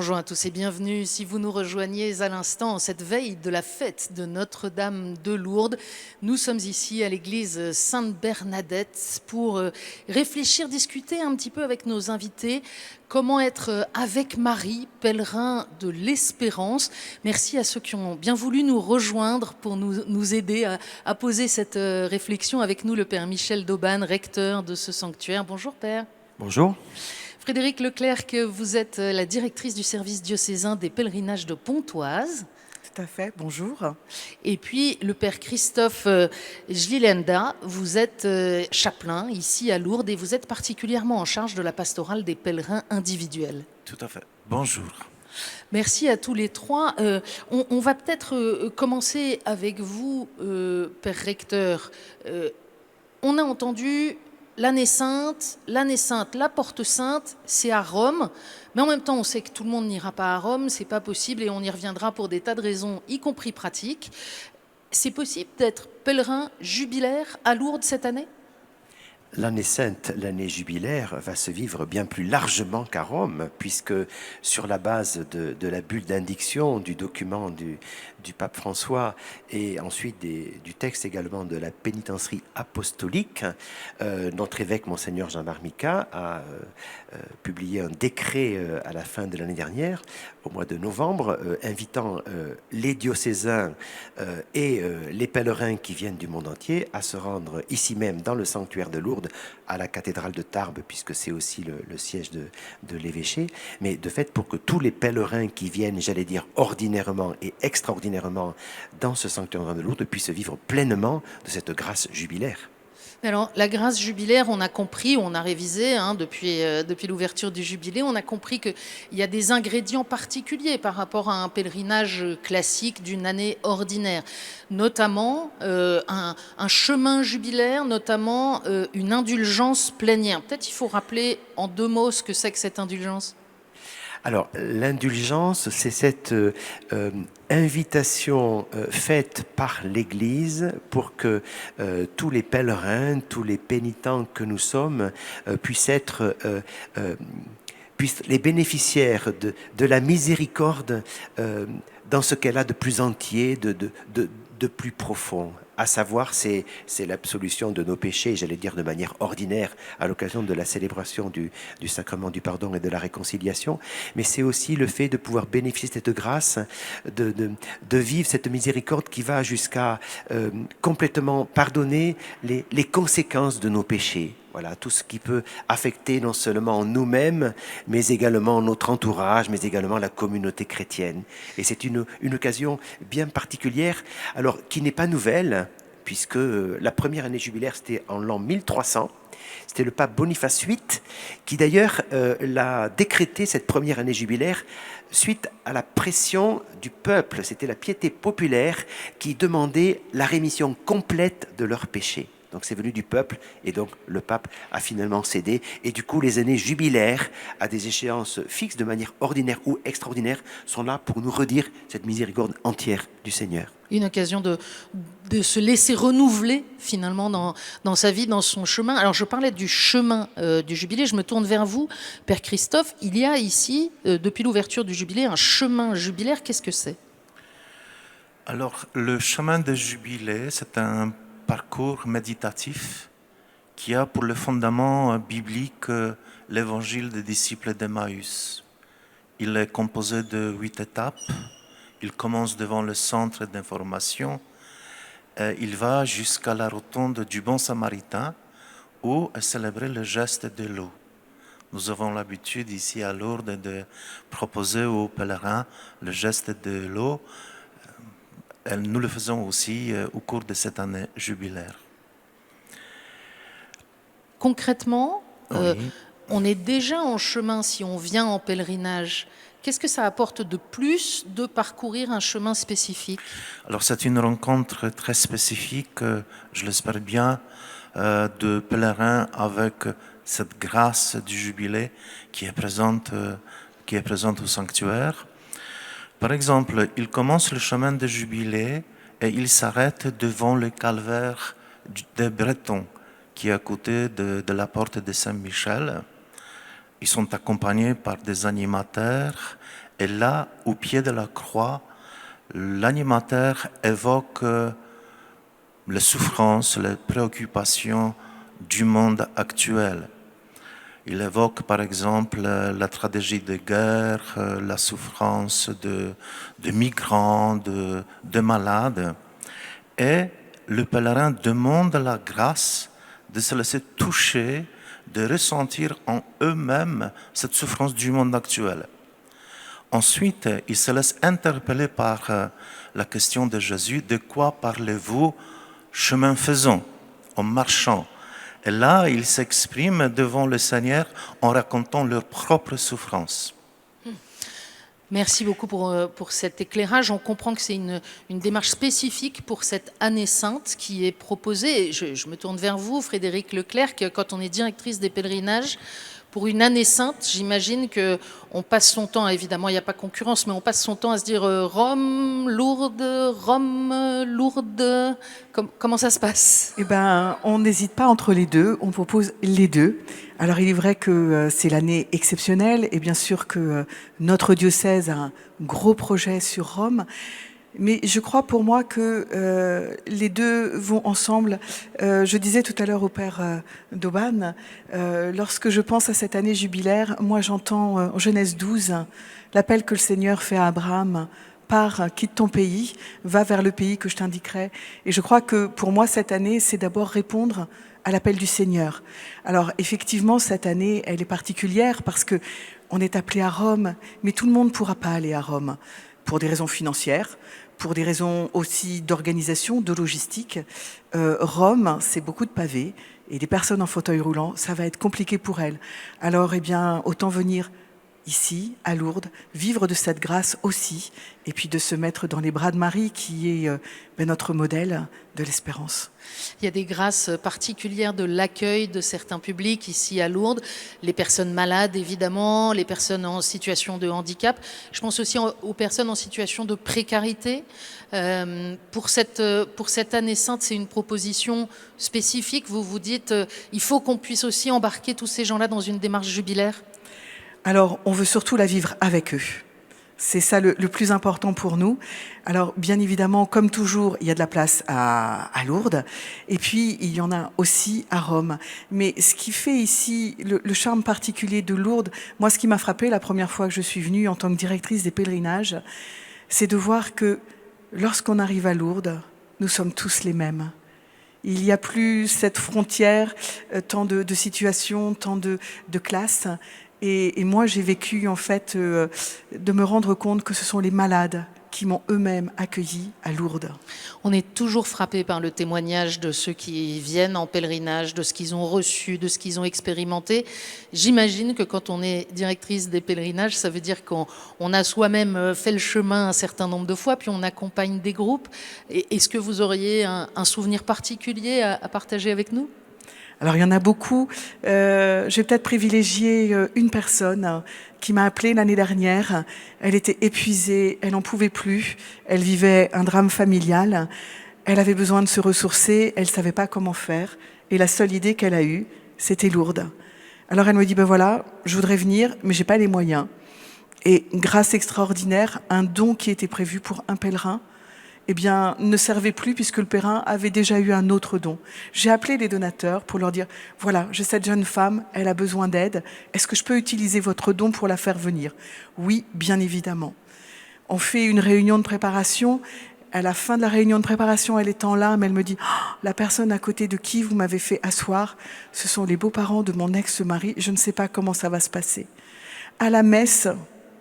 Bonjour à tous et bienvenue. Si vous nous rejoignez à l'instant en cette veille de la fête de Notre-Dame de Lourdes, nous sommes ici à l'église Sainte-Bernadette pour réfléchir, discuter un petit peu avec nos invités. Comment être avec Marie, pèlerin de l'espérance. Merci à ceux qui ont bien voulu nous rejoindre pour nous aider à poser cette réflexion avec nous, le Père Michel Dauban, recteur de ce sanctuaire. Bonjour Père. Bonjour. Frédéric Leclerc, que vous êtes la directrice du service diocésain des pèlerinages de Pontoise. Tout à fait, bonjour. Et puis le Père Christophe Jlilenda, vous êtes chapelain ici à Lourdes et vous êtes particulièrement en charge de la pastorale des pèlerins individuels. Tout à fait. Bonjour. Merci à tous les trois. On va peut-être commencer avec vous, Père Recteur. On a entendu l'année sainte, la porte sainte, c'est à Rome. Mais en même temps, on sait que tout le monde n'ira pas à Rome, c'est pas possible et on y reviendra pour des tas de raisons, y compris pratiques. C'est possible d'être pèlerin jubilaire à Lourdes cette année ? L'année sainte, l'année jubilaire, va se vivre bien plus largement qu'à Rome, puisque sur la base de la bulle d'indiction du document du pape François et ensuite du texte également de la pénitencerie apostolique, notre évêque Monseigneur Jean Marmica a publié un décret à la fin de l'année dernière, au mois de novembre, invitant les diocésains et les pèlerins qui viennent du monde entier à se rendre ici même dans le sanctuaire de Lourdes, à la cathédrale de Tarbes, puisque c'est aussi le siège de l'évêché, mais de fait pour que tous les pèlerins qui viennent, j'allais dire ordinairement et extraordinairement dans ce sanctuaire de Lourdes puissent vivre pleinement de cette grâce jubilaire. Alors, la grâce jubilaire, on a compris, on a révisé depuis l'ouverture du jubilé, on a compris qu'il y a des ingrédients particuliers par rapport à un pèlerinage classique d'une année ordinaire, notamment un chemin jubilaire, notamment une indulgence plénière. Peut-être il faut rappeler en 2 mots ce que c'est que cette indulgence. Alors, l'indulgence, c'est cette invitation faite par l'Église pour que tous les pèlerins, tous les pénitents que nous sommes puissent être puissent les bénéficiaires de la miséricorde dans ce qu'elle a de plus entier, de plus profond. À savoir, c'est l'absolution de nos péchés, j'allais dire de manière ordinaire, à l'occasion de la célébration du sacrement du pardon et de la réconciliation, mais c'est aussi le fait de pouvoir bénéficier de cette grâce, de vivre cette miséricorde qui va jusqu'à complètement pardonner les conséquences de nos péchés. Voilà, tout ce qui peut affecter non seulement nous-mêmes, mais également notre entourage, mais également la communauté chrétienne. Et c'est une occasion bien particulière, alors qui n'est pas nouvelle, puisque la première année jubilaire, c'était en l'an 1300. C'était le pape Boniface VIII qui d'ailleurs l'a décrété, cette première année jubilaire, suite à la pression du peuple. C'était la piété populaire qui demandait la rémission complète de leurs péchés. Donc c'est venu du peuple et donc le pape a finalement cédé. Et du coup, les années jubilaires, à des échéances fixes de manière ordinaire ou extraordinaire, sont là pour nous redire cette miséricorde entière du Seigneur. Une occasion de se laisser renouveler finalement dans sa vie, dans son chemin. Alors je parlais du chemin du jubilé, je me tourne vers vous, Père Christophe. Il y a ici, depuis l'ouverture du jubilé, un chemin jubilaire. Qu'est-ce que c'est ? Alors le chemin de jubilé, c'est un parcours méditatif qui a pour le fondament biblique l'évangile des disciples d'Emmaüs. Il est composé de 8 étapes. Il commence devant le centre d'information. Il va jusqu'à la rotonde du Bon Samaritain où est célébré le geste de l'eau. Nous avons l'habitude ici à Lourdes de proposer aux pèlerins le geste de l'eau. Nous le faisons aussi au cours de cette année jubilaire. Concrètement, Oui. on est déjà en chemin si on vient en pèlerinage. Qu'est-ce que ça apporte de plus de parcourir un chemin spécifique ? Alors c'est une rencontre très spécifique, je l'espère bien, de pèlerins avec cette grâce du jubilé qui est présente au sanctuaire. Par exemple, il commence le chemin de jubilé et il s'arrête devant le calvaire des Bretons qui est à côté de la porte de Saint-Michel. Ils sont accompagnés par des animateurs Et là, au pied de la croix, l'animateur évoque les souffrances, les préoccupations du monde actuel. Il évoque par exemple la tragédie de guerre, la souffrance de migrants, de malades. Et le pèlerin demande la grâce de se laisser toucher, de ressentir en eux-mêmes cette souffrance du monde actuel. Ensuite, il se laisse interpeller par la question de Jésus, de quoi parlez-vous chemin faisant, en marchant? Et là, ils s'expriment devant le Seigneur en racontant leurs propres souffrances. Merci beaucoup pour cet éclairage. On comprend que c'est une démarche spécifique pour cette année sainte qui est proposée. Et je me tourne vers vous, Frédéric Leclerc, quand on est directrice des pèlerinages. Pour une année sainte, j'imagine qu'on passe son temps, évidemment il n'y a pas concurrence, mais on passe son temps à se dire Rome, Lourdes. Comment ça se passe? Eh ben, on n'hésite pas entre les deux, on propose les deux. Alors il est vrai que c'est l'année exceptionnelle et bien sûr que notre diocèse a un gros projet sur Rome. Mais je crois pour moi que les deux vont ensemble. Je disais tout à l'heure au père d'Auban, lorsque je pense à cette année jubilaire, moi j'entends en Genèse 12 l'appel que le Seigneur fait à Abraham. Pars, quitte ton pays, va vers le pays que je t'indiquerai. Et je crois que pour moi cette année, c'est d'abord répondre à l'appel du Seigneur. Alors effectivement, cette année, elle est particulière parce que on est appelé à Rome, mais tout le monde ne pourra pas aller à Rome pour des raisons financières, pour des raisons aussi d'organisation, de logistique. Rome, c'est beaucoup de pavés et des personnes en fauteuil roulant, ça va être compliqué pour elles. Alors, eh bien, autant venir ici, à Lourdes, vivre de cette grâce aussi, et puis de se mettre dans les bras de Marie, qui est notre modèle de l'espérance. Il y a des grâces particulières de l'accueil de certains publics ici à Lourdes, les personnes malades évidemment, les personnes en situation de handicap. Je pense aussi aux personnes en situation de précarité. Pour cette année sainte, c'est une proposition spécifique. Vous vous dites, il faut qu'on puisse aussi embarquer tous ces gens-là dans une démarche jubilaire. Alors, on veut surtout la vivre avec eux. C'est ça le plus important pour nous. Alors, bien évidemment, comme toujours, il y a de la place à Lourdes. Et puis, il y en a aussi à Rome. Mais ce qui fait ici le charme particulier de Lourdes, moi, ce qui m'a frappé la première fois que je suis venue en tant que directrice des pèlerinages, c'est de voir que lorsqu'on arrive à Lourdes, nous sommes tous les mêmes. Il n'y a plus cette frontière, tant de situations, tant de classes. Et moi, j'ai vécu, en fait, de me rendre compte que ce sont les malades qui m'ont eux-mêmes accueilli à Lourdes. On est toujours frappé par le témoignage de ceux qui viennent en pèlerinage, de ce qu'ils ont reçu, de ce qu'ils ont expérimenté. J'imagine que quand on est directrice des pèlerinages, ça veut dire qu'on a soi-même fait le chemin un certain nombre de fois, puis on accompagne des groupes. Est-ce que vous auriez un souvenir particulier à partager avec nous ? Alors, il y en a beaucoup. J'ai peut-être privilégié une personne qui m'a appelée l'année dernière. Elle était épuisée, elle n'en pouvait plus. Elle vivait un drame familial. Elle avait besoin de se ressourcer, elle ne savait pas comment faire. Et la seule idée qu'elle a eue, c'était Lourdes. Alors, elle me dit, ben voilà, je voudrais venir, mais j'ai pas les moyens. Et grâce extraordinaire, un don qui était prévu pour un pèlerin, eh bien, ne servait plus puisque le pèlerin avait déjà eu un autre don. J'ai appelé les donateurs pour leur dire, voilà, j'ai cette jeune femme, elle a besoin d'aide. Est-ce que je peux utiliser votre don pour la faire venir? Oui, bien évidemment. On fait une réunion de préparation. À la fin de la réunion de préparation, elle est en larmes. Elle me dit, oh, la personne à côté de qui vous m'avez fait asseoir, ce sont les beaux-parents de mon ex-mari. Je ne sais pas comment ça va se passer. À la messe,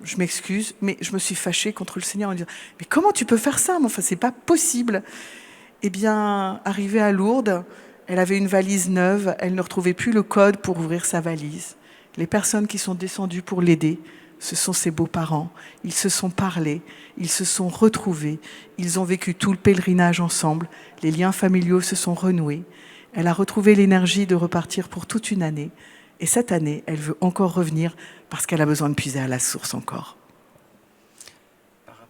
je m'excuse, mais je me suis fâchée contre le Seigneur en disant « Mais comment tu peux faire ça? Enfin, c'est pas possible !» Eh bien, arrivée à Lourdes, elle avait une valise neuve, elle ne retrouvait plus le code pour ouvrir sa valise. Les personnes qui sont descendues pour l'aider, ce sont ses beaux-parents. Ils se sont parlé, ils se sont retrouvés, ils ont vécu tout le pèlerinage ensemble, les liens familiaux se sont renoués. Elle a retrouvé l'énergie de repartir pour toute une année. Et cette année, elle veut encore revenir parce qu'elle a besoin de puiser à la source encore.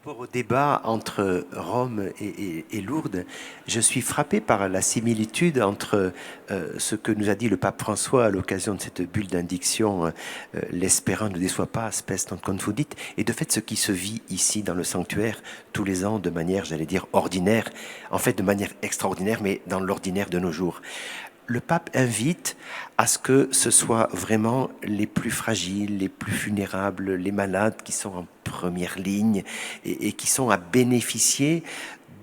Pour au débat entre Rome et Lourdes, je suis frappé par la similitude entre ce que nous a dit le pape François à l'occasion de cette bulle d'indiction, l'espérant ne déçoit pas, spes non confudit, et de fait ce qui se vit ici dans le sanctuaire tous les ans de manière, j'allais dire, ordinaire, en fait de manière extraordinaire, mais dans l'ordinaire de nos jours. Le pape invite à ce que ce soit vraiment les plus fragiles, les plus vulnérables, les malades qui sont en première ligne et qui sont à bénéficier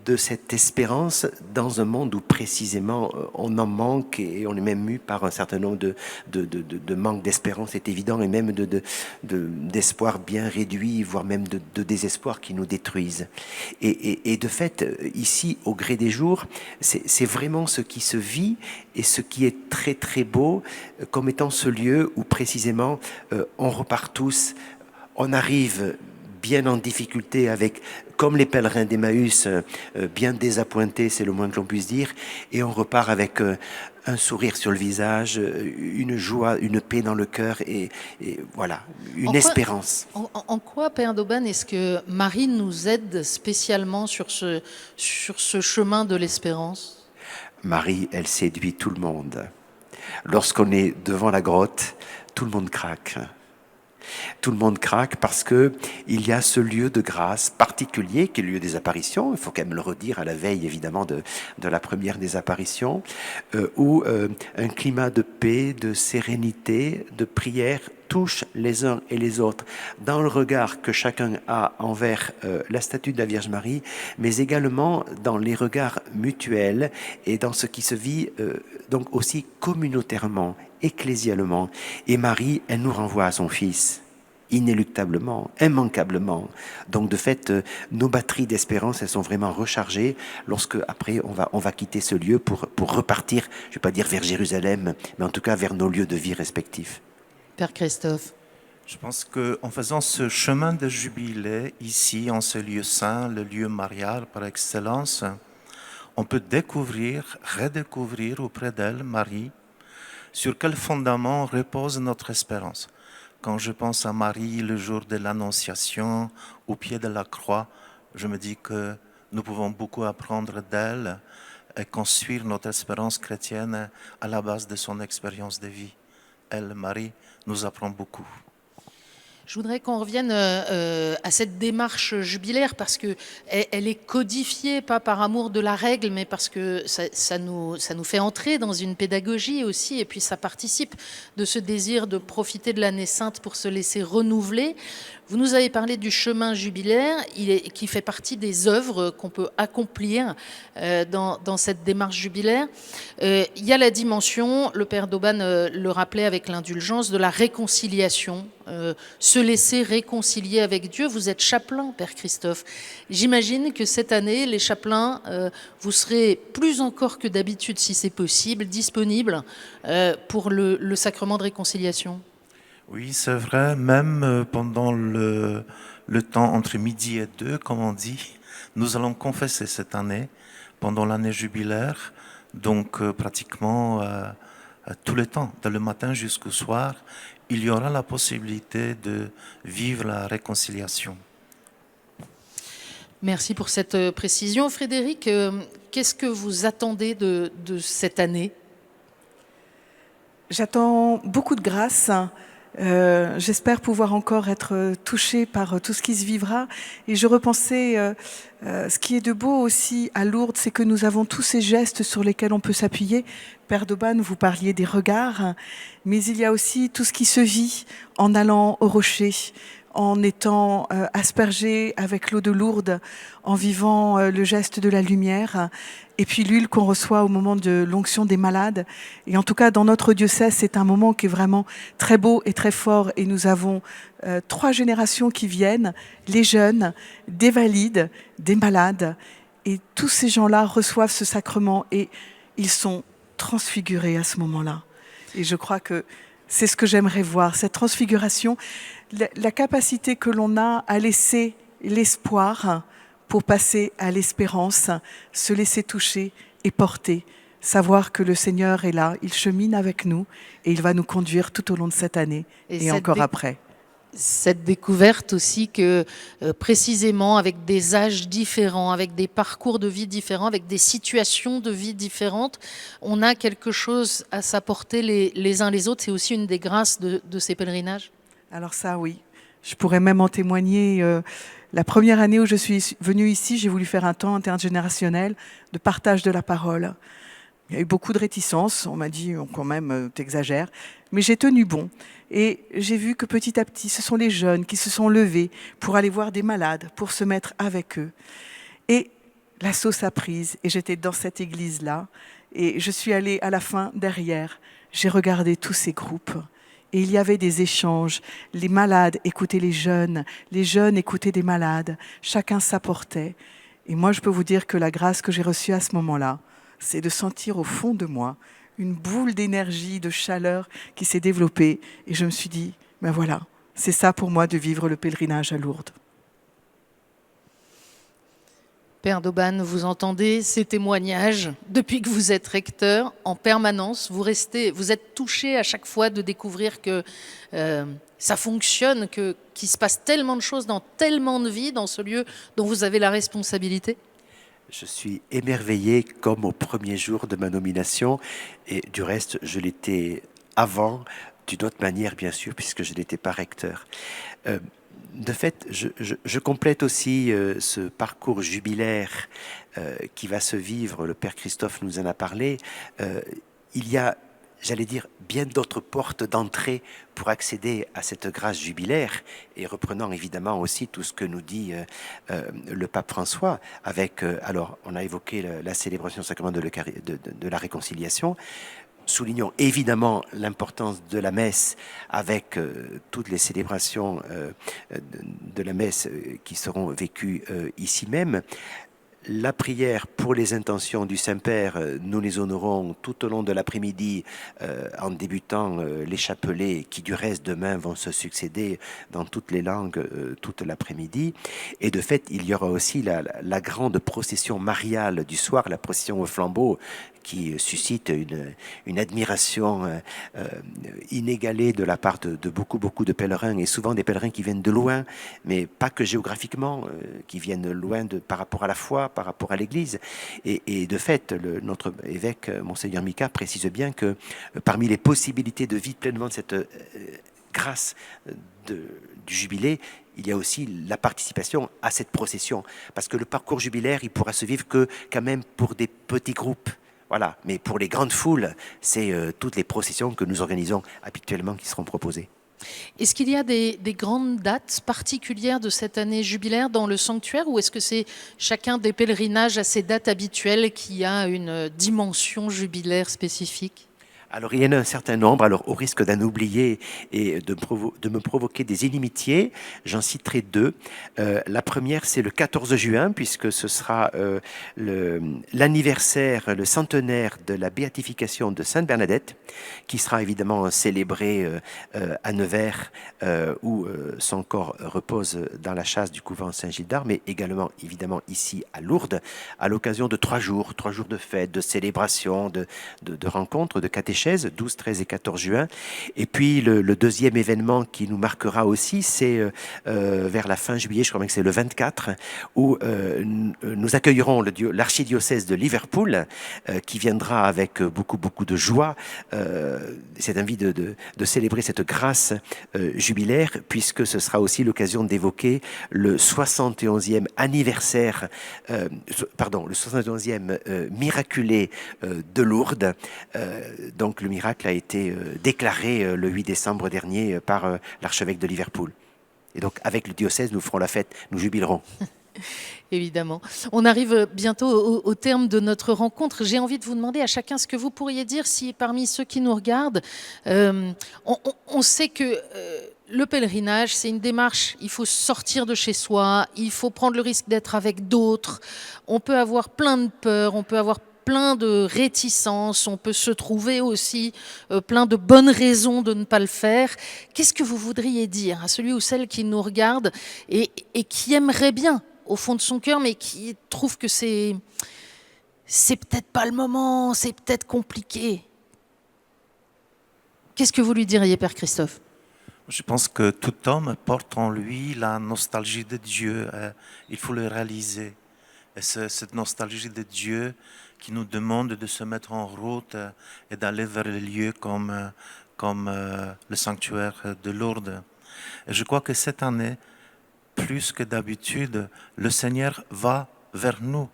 de cette espérance dans un monde où précisément on en manque et on est même mu par un certain nombre de manque d'espérance, c'est évident, et même d'espoir bien réduit, voire même de désespoir qui nous détruisent. Et de fait, ici, au gré des jours, c'est vraiment ce qui se vit et ce qui est très très beau comme étant ce lieu où précisément on repart tous, on arrive bien en difficulté avec, comme les pèlerins d'Emmaüs, bien désappointés, c'est le moins que l'on puisse dire, et on repart avec un sourire sur le visage, une joie, une paix dans le cœur et voilà, une espérance. En quoi, Père Dauban, est-ce que Marie nous aide spécialement sur ce chemin de l'espérance? Marie, elle séduit tout le monde. Lorsqu'on est devant la grotte, tout le monde craque. Tout le monde craque parce que il y a ce lieu de grâce particulier qui est le lieu des apparitions. Il faut quand même le redire à la veille évidemment de la première des apparitions, où un climat de paix, de sérénité, de prière touche les uns et les autres dans le regard que chacun a envers la statue de la Vierge Marie, mais également dans les regards mutuels et dans ce qui se vit donc aussi communautairement, ecclésialement. Et Marie, elle nous renvoie à son Fils, inéluctablement, immanquablement. Donc de fait, nos batteries d'espérance, elles sont vraiment rechargées lorsque après on va quitter ce lieu pour repartir, je ne vais pas dire vers Jérusalem, mais en tout cas vers nos lieux de vie respectifs. Père Christophe. Je pense qu'en faisant ce chemin de jubilé ici, en ce lieu saint, le lieu marial par excellence, on peut découvrir, redécouvrir auprès d'elle, Marie, sur quel fondament repose notre espérance. Quand je pense à Marie le jour de l'Annonciation, au pied de la croix, je me dis que nous pouvons beaucoup apprendre d'elle et construire notre espérance chrétienne à la base de son expérience de vie. Elle, Marie, nous apprend beaucoup. Je voudrais qu'on revienne à cette démarche jubilaire parce qu'elle est codifiée, pas par amour de la règle, mais parce que ça nous fait entrer dans une pédagogie aussi, et puis ça participe de ce désir de profiter de l'année sainte pour se laisser renouveler. Vous nous avez parlé du chemin jubilaire qui fait partie des œuvres qu'on peut accomplir dans cette démarche jubilaire. Il y a la dimension, le Père Dauban le rappelait avec l'indulgence, de la réconciliation, se laisser réconcilier avec Dieu. Vous êtes chapelain, Père Christophe. J'imagine que cette année, les chapelains, vous serez plus encore que d'habitude, si c'est possible, disponibles pour le sacrement de réconciliation. Oui, c'est vrai, même pendant le temps entre midi et 2, comme on dit, nous allons confesser cette année, pendant l'année jubilaire, donc pratiquement tout le temps, de le matin jusqu'au soir, il y aura la possibilité de vivre la réconciliation. Merci pour cette précision. Frédéric, qu'est-ce que vous attendez de cette année? J'attends beaucoup de grâce. J'espère pouvoir encore être touchée par tout ce qui se vivra. Et je repensais, ce qui est de beau aussi à Lourdes, c'est que nous avons tous ces gestes sur lesquels on peut s'appuyer. Père Dauban, vous parliez des regards, mais il y a aussi tout ce qui se vit en allant au rocher, en étant aspergé avec l'eau de Lourdes, en vivant le geste de la lumière, et puis l'huile qu'on reçoit au moment de l'onction des malades. Et en tout cas, dans notre diocèse, c'est un moment qui est vraiment très beau et très fort. Et nous avons 3 générations qui viennent, les jeunes, des valides, des malades. Et tous ces gens-là reçoivent ce sacrement et ils sont transfigurés à ce moment-là. Et je crois que c'est ce que j'aimerais voir, cette transfiguration, la capacité que l'on a à laisser l'espoir pour passer à l'espérance, se laisser toucher et porter, savoir que le Seigneur est là, il chemine avec nous et il va nous conduire tout au long de cette année et encore après. Cette découverte aussi que précisément avec des âges différents, avec des parcours de vie différents, avec des situations de vie différentes, on a quelque chose à s'apporter les uns les autres. C'est aussi une des grâces de ces pèlerinages. Alors ça, oui. Je pourrais même en témoigner. La première année où je suis venue ici, j'ai voulu faire un temps intergénérationnel de partage de la parole. Il y a eu beaucoup de réticences. On m'a dit, quand même, t'exagères. Mais j'ai tenu bon. Et j'ai vu que petit à petit, ce sont les jeunes qui se sont levés pour aller voir des malades, pour se mettre avec eux. Et la sauce a prise. Et j'étais dans cette église-là. Et je suis allée à la fin derrière. J'ai regardé tous ces groupes. Et il y avait des échanges. Les malades écoutaient les jeunes écoutaient des malades. Chacun s'apportait. Et moi, je peux vous dire que la grâce que j'ai reçue à ce moment-là, c'est de sentir au fond de moi une boule d'énergie, de chaleur qui s'est développée. Et je me suis dit, ben voilà, c'est ça pour moi de vivre le pèlerinage à Lourdes. Père d'Auban, vous entendez ces témoignages depuis que vous êtes recteur en permanence. Vous êtes touché à chaque fois de découvrir que ça fonctionne, qu'il se passe tellement de choses dans tellement de vies dans ce lieu dont vous avez la responsabilité. Je suis émerveillé comme au premier jour de ma nomination et du reste, je l'étais avant, d'une autre manière bien sûr, puisque je n'étais pas recteur. De fait, je complète aussi ce parcours jubilaire qui va se vivre, le Père Christophe nous en a parlé. Il y a, j'allais dire, bien d'autres portes d'entrée pour accéder à cette grâce jubilaire, et reprenant évidemment aussi tout ce que nous dit le pape François, avec, alors on a évoqué la célébration du sacrement de la réconciliation. Soulignons évidemment l'importance de la messe avec toutes les célébrations de la messe qui seront vécues ici même. La prière pour les intentions du Saint-Père, nous les honorons tout au long de l'après-midi en débutant les chapelets qui du reste demain vont se succéder dans toutes les langues toute l'après-midi. Et de fait, il y aura aussi la grande procession mariale du soir, la procession au flambeau, qui suscite une admiration inégalée de la part de beaucoup de pèlerins, et souvent des pèlerins qui viennent de loin, mais pas que géographiquement, qui viennent loin par rapport à la foi, par rapport à l'Église. Et de fait, notre évêque, Monseigneur Mika, précise bien que parmi les possibilités de vivre pleinement de cette grâce du jubilé, il y a aussi la participation à cette procession, parce que le parcours jubilaire, il pourra se vivre que quand même pour des petits groupes. Voilà, mais pour les grandes foules, c'est toutes les processions que nous organisons habituellement qui seront proposées. Est-ce qu'il y a des grandes dates particulières de cette année jubilaire dans le sanctuaire, ou est-ce que c'est chacun des pèlerinages à ses dates habituelles qui a une dimension jubilaire spécifique ? Alors, il y en a un certain nombre. Alors, au risque d'en oublier et de me provoquer des inimitiés, j'en citerai deux. La première, c'est le 14 juin, puisque ce sera l'anniversaire, le centenaire de la béatification de Sainte Bernadette, qui sera évidemment célébré à Nevers, où son corps repose dans la châsse du couvent Saint-Gilles-d'Arc, mais également, évidemment, ici à Lourdes, à l'occasion de 3 jours de fêtes, de célébrations, de rencontres, de catéchèses, 12, 13 et 14 juin. Et puis le deuxième événement qui nous marquera aussi, c'est vers la fin juillet, je crois même que c'est le 24, où nous accueillerons l'archidiocèse de Liverpool, qui viendra avec beaucoup de joie. C'est envie de célébrer cette grâce jubilaire, puisque ce sera aussi l'occasion d'évoquer le 71e anniversaire, le 71e miraculé de Lourdes. Donc le miracle a été déclaré le 8 décembre dernier par l'archevêque de Liverpool. Et donc avec le diocèse, nous ferons la fête, nous jubilerons. Évidemment. On arrive bientôt au terme de notre rencontre. J'ai envie de vous demander à chacun ce que vous pourriez dire si parmi ceux qui nous regardent, on sait que le pèlerinage, c'est une démarche, il faut sortir de chez soi, il faut prendre le risque d'être avec d'autres, on peut avoir plein de peurs, on peut avoir plein de réticences, on peut se trouver aussi plein de bonnes raisons de ne pas le faire. Qu'est-ce que vous voudriez dire à celui ou celle qui nous regarde et qui aimerait bien au fond de son cœur, mais qui trouve que c'est peut-être pas le moment, c'est peut-être compliqué? Qu'est-ce que vous lui diriez, Père Christophe? Je pense que tout homme porte en lui la nostalgie de Dieu. Il faut le réaliser. Et c'est cette nostalgie de Dieu qui nous demande de se mettre en route et d'aller vers les lieux comme le sanctuaire de Lourdes. Et je crois que cette année, plus que d'habitude, le Seigneur va vers nous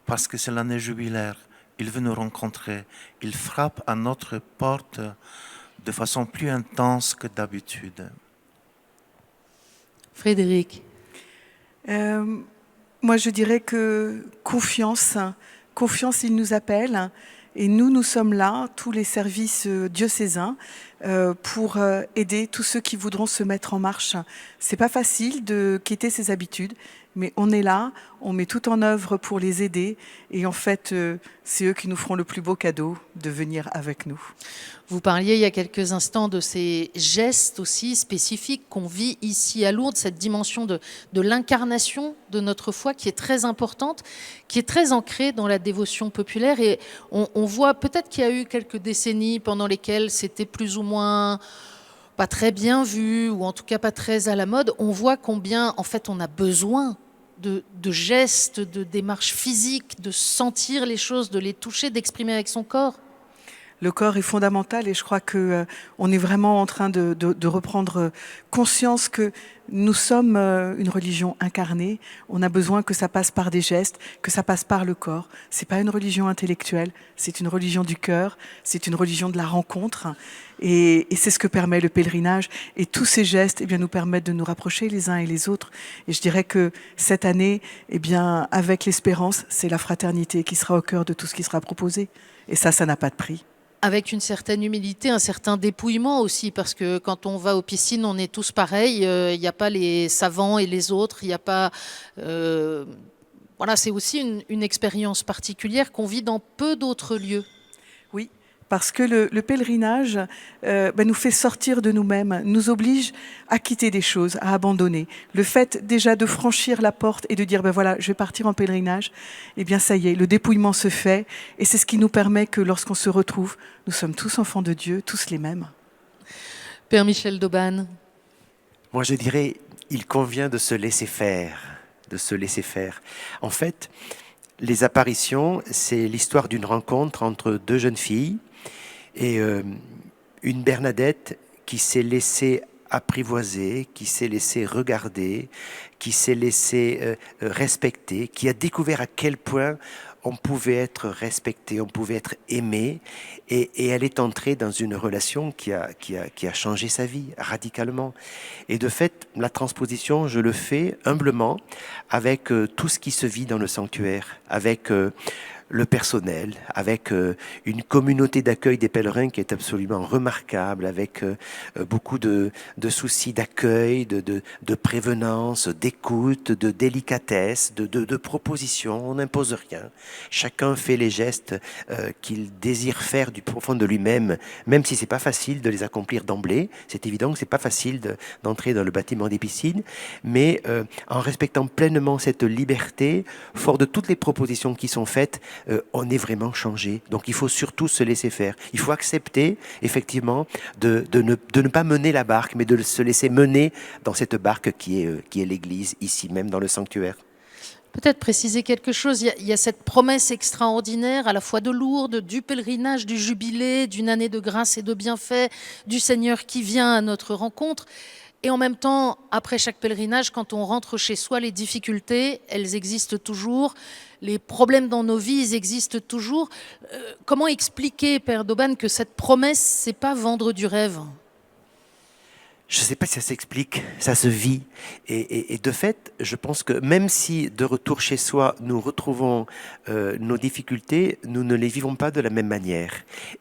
parce que c'est l'année jubilaire. Il veut nous rencontrer. Il frappe à notre porte de façon plus intense que d'habitude. Frédéric. Moi, je dirais que confiance, il nous appelle. Et nous sommes là, tous les services diocésains, pour aider tous ceux qui voudront se mettre en marche. C'est pas facile de quitter ses habitudes, mais on est là, on met tout en œuvre pour les aider. Et en fait, c'est eux qui nous feront le plus beau cadeau de venir avec nous. Vous parliez il y a quelques instants de ces gestes aussi spécifiques qu'on vit ici à Lourdes, cette dimension de l'incarnation de notre foi qui est très importante, qui est très ancrée dans la dévotion populaire. Et on voit peut-être qu'il y a eu quelques décennies pendant lesquelles c'était plus ou moins pas très bien vu, ou en tout cas pas très à la mode. On voit combien, en fait, on a besoin de gestes, de démarches physiques, de sentir les choses, de les toucher, d'exprimer avec son corps. Le corps est fondamental et je crois que on est vraiment en train de reprendre conscience que nous sommes une religion incarnée. On a besoin que ça passe par des gestes, que ça passe par le corps. C'est pas une religion intellectuelle, c'est une religion du cœur, c'est une religion de la rencontre. Et c'est ce que permet le pèlerinage. Et tous ces gestes, eh bien, nous permettent de nous rapprocher les uns et les autres. Et je dirais que cette année, eh bien, avec l'espérance, c'est la fraternité qui sera au cœur de tout ce qui sera proposé. Et ça n'a pas de prix. Avec une certaine humilité, un certain dépouillement aussi, parce que quand on va aux piscines, on est tous pareils. Il n'y a pas les savants et les autres. Il n'y a pas. Voilà, c'est aussi une expérience particulière qu'on vit dans peu d'autres lieux. Oui. Parce que le pèlerinage nous fait sortir de nous-mêmes, nous oblige à quitter des choses, à abandonner. Le fait déjà de franchir la porte et de dire voilà, je vais partir en pèlerinage, eh bien ça y est, le dépouillement se fait et c'est ce qui nous permet que lorsqu'on se retrouve, nous sommes tous enfants de Dieu, tous les mêmes. Père Michel d'Aubagne. Moi je dirais, il convient de se laisser faire, En fait, les apparitions, c'est l'histoire d'une rencontre entre deux jeunes filles et une Bernadette qui s'est laissée apprivoiser, qui s'est laissée regarder, qui s'est laissée respecter, qui a découvert à quel point on pouvait être respecté, on pouvait être aimé, et elle est entrée dans une relation qui a changé sa vie radicalement. Et de fait, la transposition, je le fais humblement avec tout ce qui se vit dans le sanctuaire, avec le personnel, avec une communauté d'accueil des pèlerins qui est absolument remarquable, avec beaucoup de soucis d'accueil, de prévenance, d'écoute, de délicatesse, de proposition. On n'impose rien. Chacun fait les gestes qu'il désire faire du profond de lui-même, même si c'est pas facile de les accomplir d'emblée. C'est évident que c'est pas facile d'entrer dans le bâtiment des piscines, mais en respectant pleinement cette liberté, fort de toutes les propositions qui sont faites, on est vraiment changé. Donc il faut surtout se laisser faire. Il faut accepter effectivement de ne pas mener la barque, mais de se laisser mener dans cette barque qui est l'Église, ici même dans le sanctuaire. Peut-être préciser quelque chose. Il y a cette promesse extraordinaire à la fois de Lourdes, du pèlerinage, du jubilé, d'une année de grâce et de bienfaits, du Seigneur qui vient à notre rencontre. Et en même temps, après chaque pèlerinage, quand on rentre chez soi, les difficultés, elles existent toujours. Les problèmes dans nos vies, ils existent toujours. Comment expliquer, Père d'Aubagne, que cette promesse, c'est pas vendre du rêve ? Je ne sais pas si ça s'explique, ça se vit. Et de fait, je pense que même si de retour chez soi, nous retrouvons nos difficultés, nous ne les vivons pas de la même manière.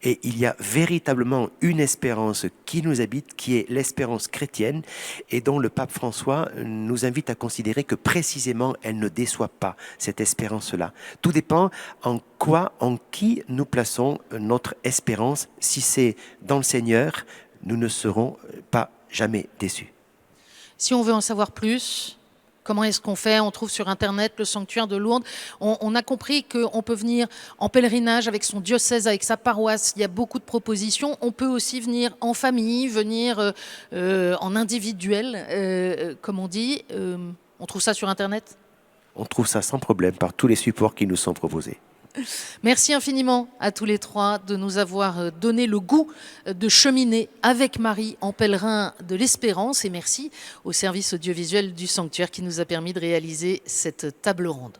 Et il y a véritablement une espérance qui nous habite, qui est l'espérance chrétienne, et dont le pape François nous invite à considérer que précisément, elle ne déçoit pas, cette espérance-là. Tout dépend en quoi, en qui nous plaçons notre espérance. Si c'est dans le Seigneur, nous ne serons pas jamais déçus. Si on veut en savoir plus, Comment est-ce qu'on fait? On trouve sur Internet le sanctuaire de Lourdes. On a compris qu'on peut venir en pèlerinage avec son diocèse, avec sa paroisse. Il y a beaucoup de propositions. On peut aussi venir en famille, venir en individuel, comme on dit. On trouve ça sur Internet? On trouve ça sans problème par tous les supports qui nous sont proposés. Merci infiniment à tous les trois de nous avoir donné le goût de cheminer avec Marie en pèlerin de l'Espérance. Et merci au service audiovisuel du sanctuaire qui nous a permis de réaliser cette table ronde.